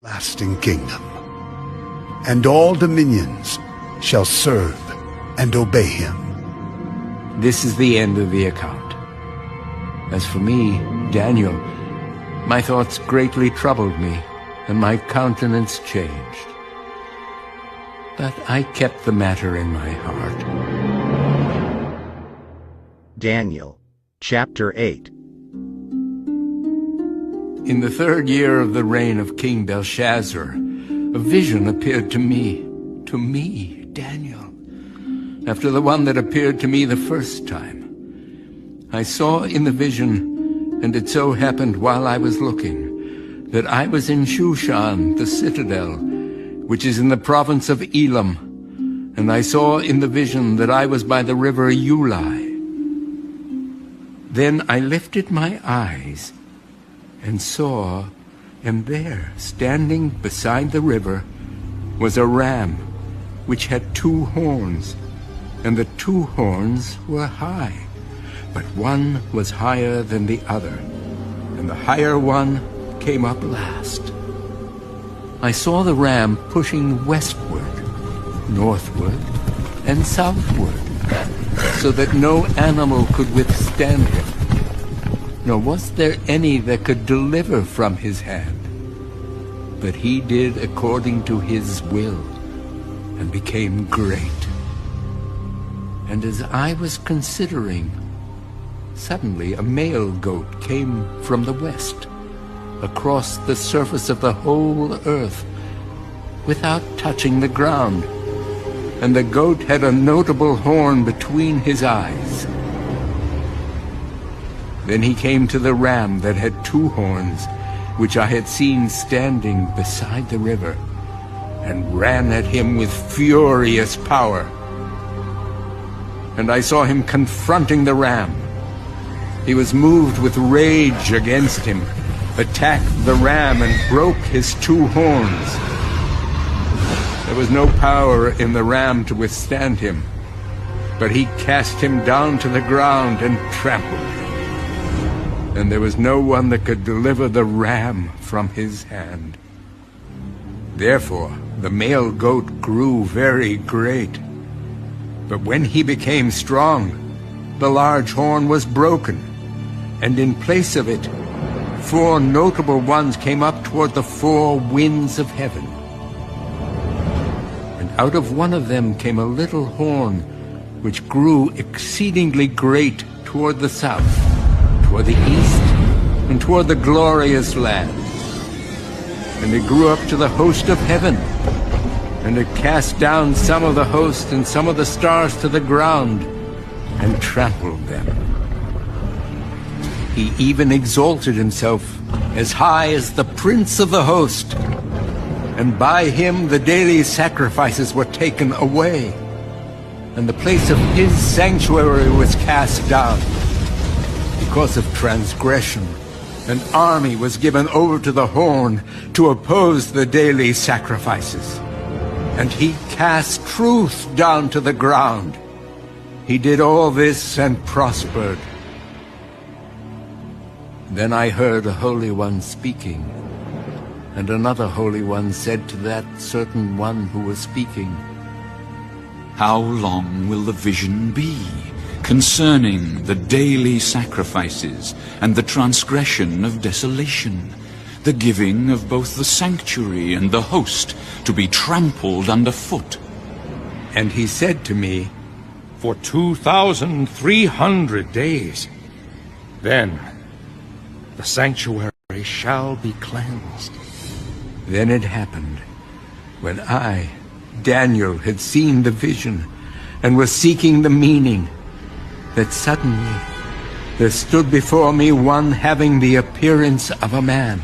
lasting kingdom, and all dominions shall serve and obey him. This is the end of the account. As for me, Daniel, my thoughts greatly troubled me, and my countenance changed. But I kept the matter in my heart. Daniel, chapter 8. In the 3rd year of the reign of King Belshazzar, a vision appeared to me, Daniel, after the one that appeared to me the first time. I saw in the vision, and it so happened while I was looking, that I was in Shushan, the citadel, which is in the province of Elam, and I saw in the vision that I was by the river Ulai. Then I lifted my eyes and saw, and there, standing beside the river, was a ram which had 2 horns, and the 2 horns were high, but one was higher than the other, and the higher one came up last. I saw the ram pushing westward, northward, and southward, so that no animal could withstand him, nor was there any that could deliver from his hand. But he did according to his will, and became great. And as I was considering, suddenly a male goat came from the west, across the surface of the whole earth, without touching the ground, and the goat had a notable horn between his eyes. Then he came to the ram that had 2 horns, which I had seen standing beside the river, and ran at him with furious power. And I saw him confronting the ram. He was moved with rage against him, attacked the ram, and broke his 2 horns. There was no power in the ram to withstand him, but he cast him down to the ground and trampled him. And there was no one that could deliver the ram from his hand. Therefore the male goat grew very great. But when he became strong, the large horn was broken, and in place of it 4 notable ones came up toward the 4 winds of heaven. And out of one of them came a little horn, which grew exceedingly great toward the south, toward the east, and toward the glorious land. And it grew up to the host of heaven, and it cast down some of the host and some of the stars to the ground, and trampled them. He even exalted himself as high as the prince of the host, and by him the daily sacrifices were taken away, and the place of his sanctuary was cast down. Because of transgression, an army was given over to the horn to oppose the daily sacrifices. And he cast truth down to the ground. He did all this and prospered. Then I heard a Holy One speaking, and another Holy One said to that certain one who was speaking, "How long will the vision be concerning the daily sacrifices and the transgression of desolation, the giving of both the sanctuary and the host to be trampled underfoot?" And he said to me, "For 2,300 days, then the sanctuary shall be cleansed." Then it happened, when I, Daniel, had seen the vision and was seeking the meaning, that suddenly there stood before me one having the appearance of a man.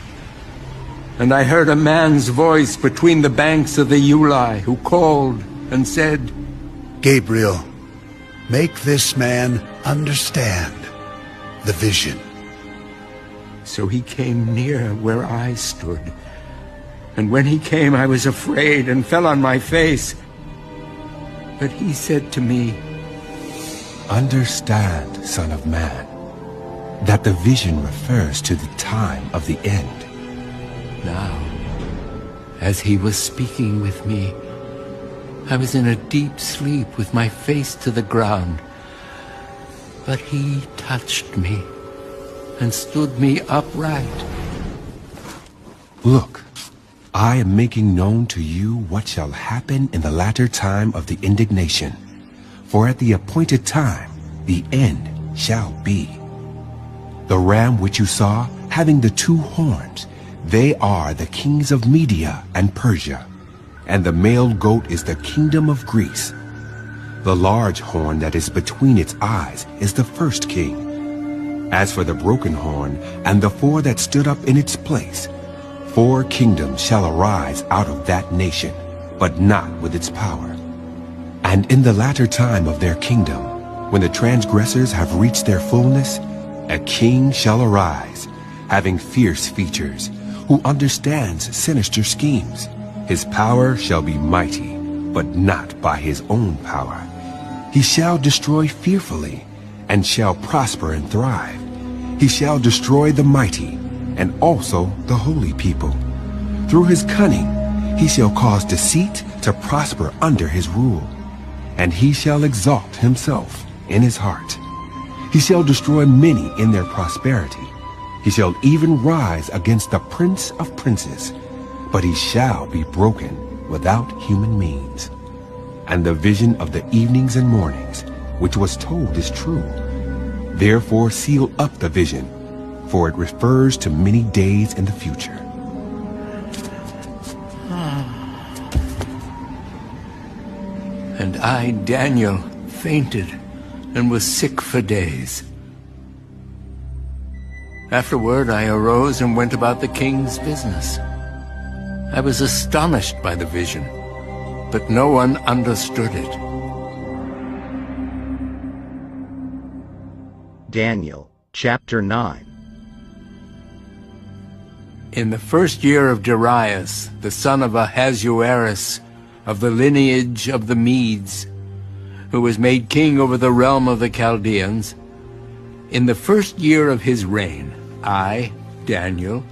And I heard a man's voice between the banks of the Ulai, who called and said, Gabriel, make this man understand the vision. So he came near where I stood. And when he came, I was afraid and fell on my face. But he said to me, Understand, Son of Man, that the vision refers to the time of the end. Now, As he was speaking with me, I was in a deep sleep with my face to the ground. But he touched me and stood me upright. Look, I am making known to you what shall happen in the latter time of the indignation. For at the appointed time, the end shall be. The ram which you saw, having the 2 horns, they are the kings of Media and Persia, and the male goat is the kingdom of Greece. The large horn that is between its eyes is the first king. As for the broken horn and the 4 that stood up in its place, 4 kingdoms shall arise out of that nation, but not with its power. And in the latter time of their kingdom, when the transgressors have reached their fullness, a king shall arise, having fierce features, who understands sinister schemes. His power shall be mighty, but not by his own power. He shall destroy fearfully, and shall prosper and thrive. He shall destroy the mighty, and also the holy people. Through his cunning, he shall cause deceit to prosper under his rule, and he shall exalt himself in his heart. He shall destroy many in their prosperity. He shall even rise against the prince of princes, but he shall be broken without human means. And the vision of the evenings and mornings, which was told, is true. Therefore seal up the vision, for it refers to many days in the future. And I, Daniel, fainted and was sick for days. Afterward I arose and went about the king's business. I was astonished by the vision, but no one understood it. Daniel, chapter 9. In the first year of Darius, the son of Ahasuerus, of the lineage of the Medes, who was made king over the realm of the Chaldeans, in the first year of his reign, I, Daniel,